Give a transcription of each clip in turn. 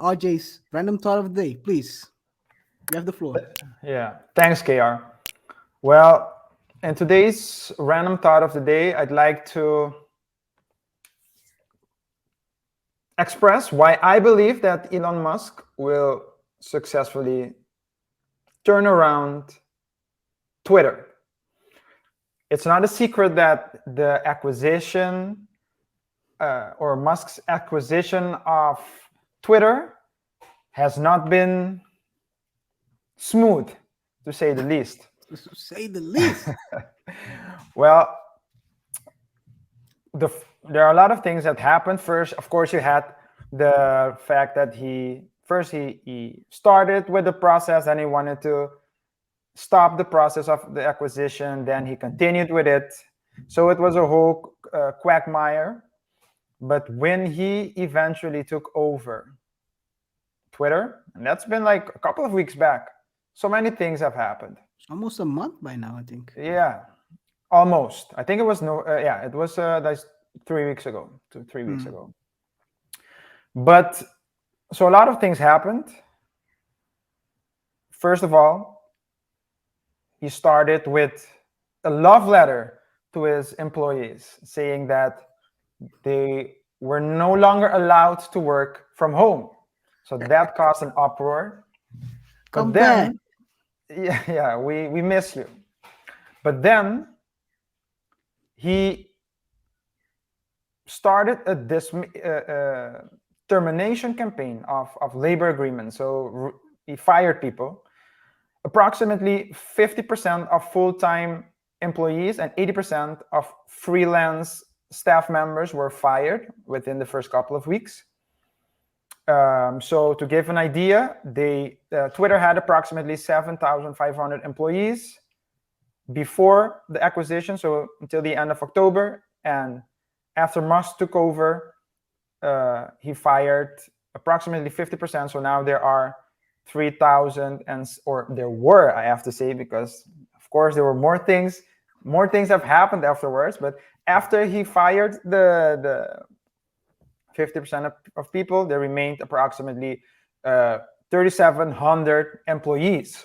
RJ's random thought of the day. Please, you have the floor. Yeah, thanks, KR. Well, in today's random thought of the day, I'd like to express why I believe that Elon Musk will successfully turn around Twitter. It's not a secret that the acquisition or Musk's acquisition of Twitter has not been smooth, to say the least. To say the least. Well, there are a lot of things that happened. First, of course, you had the fact that he started with the process and he wanted to stop the process of the acquisition. Then he continued with it. So it was a whole quagmire. But when he eventually took over Twitter, and that's been like a couple of weeks back, so many things have happened. It's almost a month by now, I think. Yeah, almost. I think it was it was that's 3 weeks ago, 3 weeks ago. But so a lot of things happened. First of all, he started with a love letter to his employees saying that they were no longer allowed to work from home. So that caused an uproar. Come back. Yeah, we miss you. But then he started a termination campaign of labor agreements. So he fired people. Approximately 50% of full-time employees and 80% of freelance staff members were fired within the first couple of weeks. So to give an idea, Twitter had approximately 7,500 employees before the acquisition, so until the end of October. And after Musk took over, he fired approximately 50%. So now there are 3,000, or there were, I have to say, because of course there were more things have happened afterwards. But after he fired the 50% of people, there remained approximately 3,700 employees.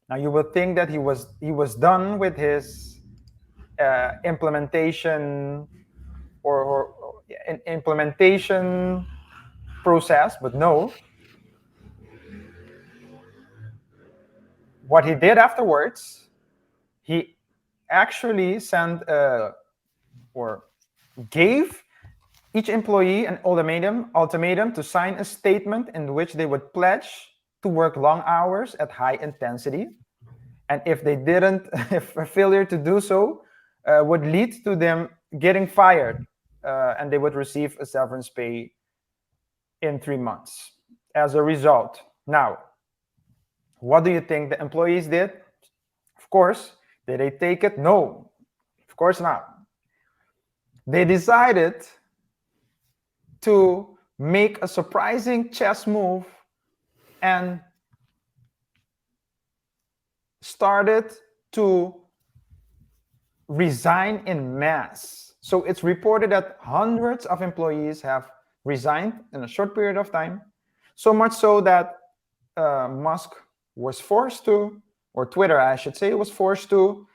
Now you would think that he was done with his implementation or implementation process, but no. What he did afterwards, he actually sent or gave each employee an ultimatum to sign a statement in which they would pledge to work long hours at high intensity. And if they didn't, if a failure to do so would lead to them getting fired, and they would receive a severance pay in 3 months as a result. Now, what do you think the employees did? Of course, did they take it? No, of course not. They decided to make a surprising chess move and started to resign in mass. So it's reported that hundreds of employees have resigned in a short period of time, so much so that Musk was forced to, or Twitter, I should say, was forced to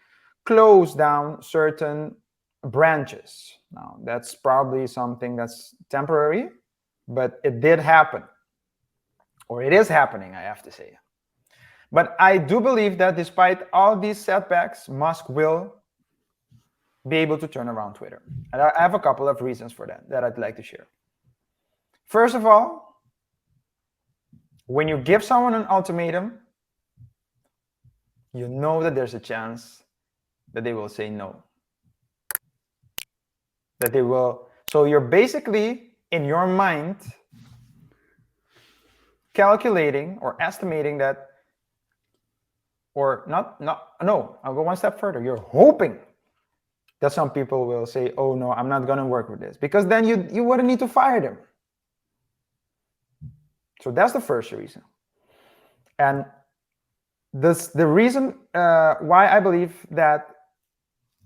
close down certain branches. Now, that's probably something that's temporary, but it did happen, or it is happening, I have to say. But I do believe that despite all these setbacks, Musk will be able to turn around Twitter. And I have a couple of reasons for that I'd like to share. First of all, when you give someone an ultimatum, you know that there's a chance that they will say no. That they will. So you're basically, in your mind, calculating or estimating that, or no, I'll go one step further. You're hoping that some people will say, oh no, I'm not going to work with this, because then you wouldn't need to fire them. So that's the first reason. And the reason why I believe that,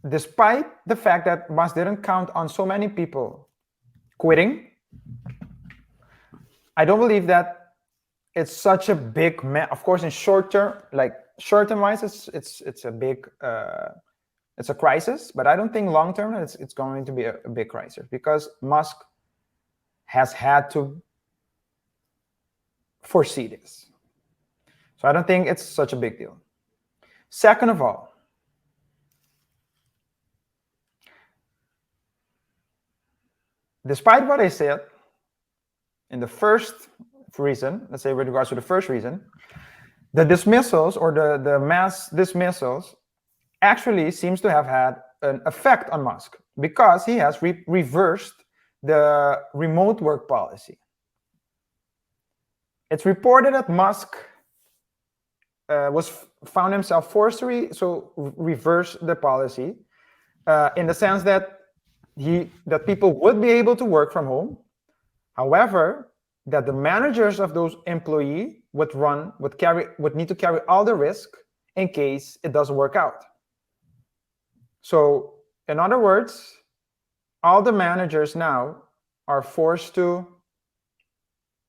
despite the fact that Musk didn't count on so many people quitting, I don't believe that it's such a big of course, in short term, like short term wise, it's a big it's a crisis, but I don't think long term it's going to be a big crisis, because Musk has had to foresee this. So I don't think it's such a big deal. Second of all, despite what I said in the first reason, let's say with regards to the first reason, the dismissals or the mass dismissals actually seems to have had an effect on Musk, because he has reversed the remote work policy. It's reported that Musk found himself forced to reverse the policy, in the sense that people would be able to work from home. However, that the managers of those employees would need to carry all the risk in case it doesn't work out. So, in other words, all the managers now are forced to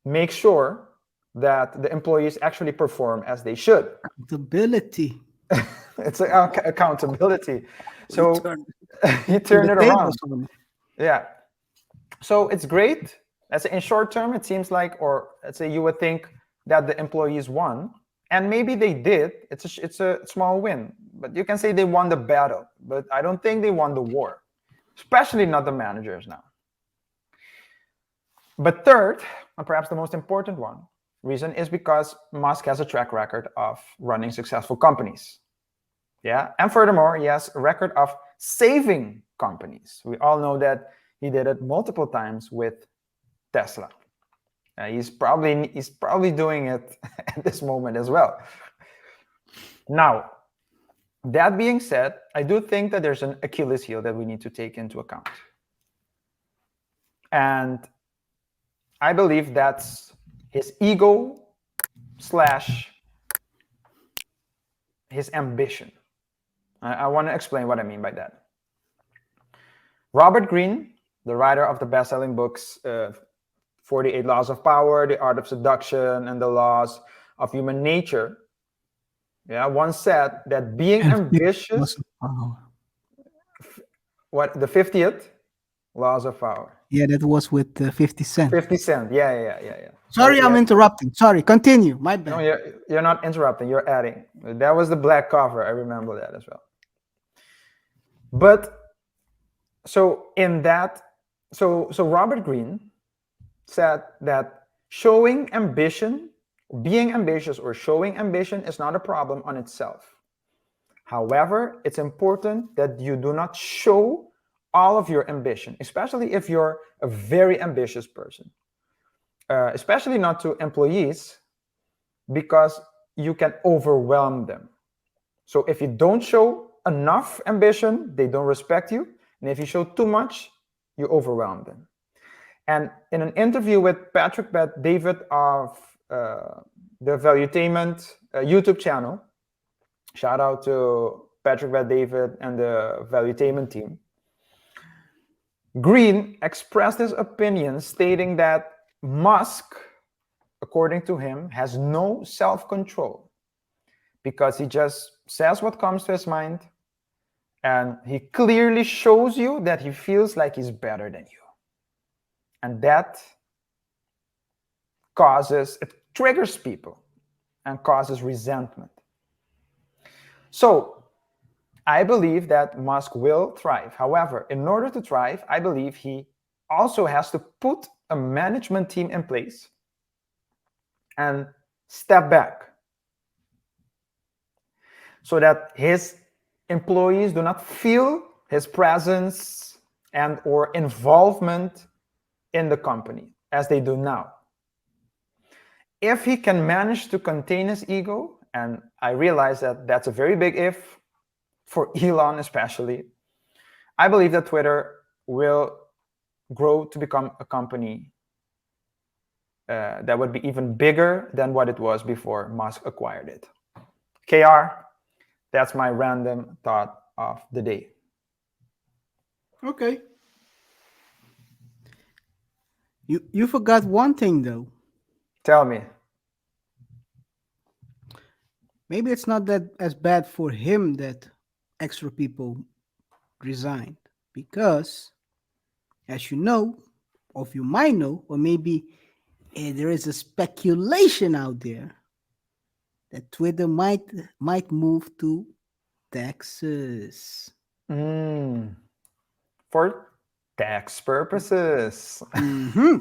make sure that the employees actually perform as they should. Accountability. It's accountability. So you turn it around. Yeah. So it's great. Let's say in short term, it seems like, or let's say you would think that the employees won, and maybe they did. It's a small win, but you can say they won the battle. But I don't think they won the war, especially not the managers now. But third, and perhaps the most important reason is because Musk has a track record of running successful companies. Yeah, and furthermore, he has a record of saving companies. We all know that he did it multiple times with Tesla. He's probably doing it at this moment as well. Now, that being said, I do think that there's an Achilles heel that we need to take into account. And I believe that's his ego / his ambition. I want to explain what I mean by that. Robert Greene, the writer of the best-selling books 48 Laws of Power, The Art of Seduction, and The Laws of Human Nature, once said that being ambitious... What, the 50th Laws of Power? Yeah, that was with 50 Cent. 50 Cent, yeah. Sorry, I'm interrupting. Sorry, continue. My bad. No, you're not interrupting. You're adding. That was the black cover. I remember that as well. But so in that, so Robert Greene said that showing ambition, being ambitious or showing ambition is not a problem on itself. However, it's important that you do not show all of your ambition, especially if you're a very ambitious person. Especially not to employees, because you can overwhelm them. So if you don't show enough ambition, they don't respect you. And if you show too much, you overwhelm them. And in an interview with Patrick Bet-David of the Valuetainment YouTube channel, shout out to Patrick Bet-David and the Valuetainment team, Greene expressed his opinion, stating that Musk, according to him, has no self-control, because he just says what comes to his mind, and he clearly shows you that he feels like he's better than you. And that it triggers people and causes resentment. So I believe that Musk will thrive. However, in order to thrive, I believe he also has to put a management team in place and step back, so that his employees do not feel his presence and or involvement in the company as they do now. If he can manage to contain his ego, and I realize that that's a very big if for Elon especially, I believe that Twitter will grow to become a company that would be even bigger than what it was before Musk acquired it. KR, that's my random thought of the day. Okay. You forgot one thing though. Tell me. maybe it's not that as bad for him that extra people resigned because, as you know, or if you might know, or maybe there is a speculation out there that Twitter might move to Texas. Mm, for tax purposes. Hmm.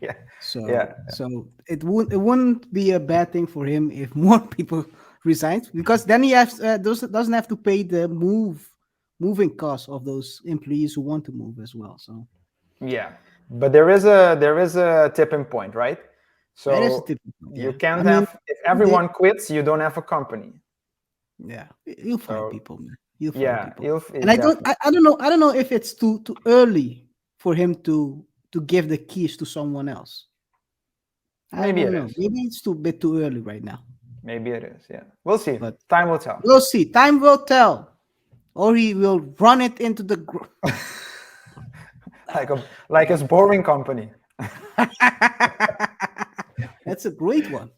Yeah, yeah, So it wouldn't be a bad thing for him if more people resign because then he has doesn't have to pay the moving costs of those employees who want to move as well. So yeah. But there is a tipping point, right? that is a So typical, you yeah. I can't mean, have, if they, everyone quits, you don't have a company. yeah, you'll find So people, man. You'll find yeah, people. you'll And definitely. I don't know if it's too early for him to give the keys to someone else. I Maybe don't it know. is. Maybe it's too bit too early right now. Maybe it is. Yeah, we'll see. But Time will tell. we'll see. Time will tell. Or he will run it into the Like his boring company. That's a great one.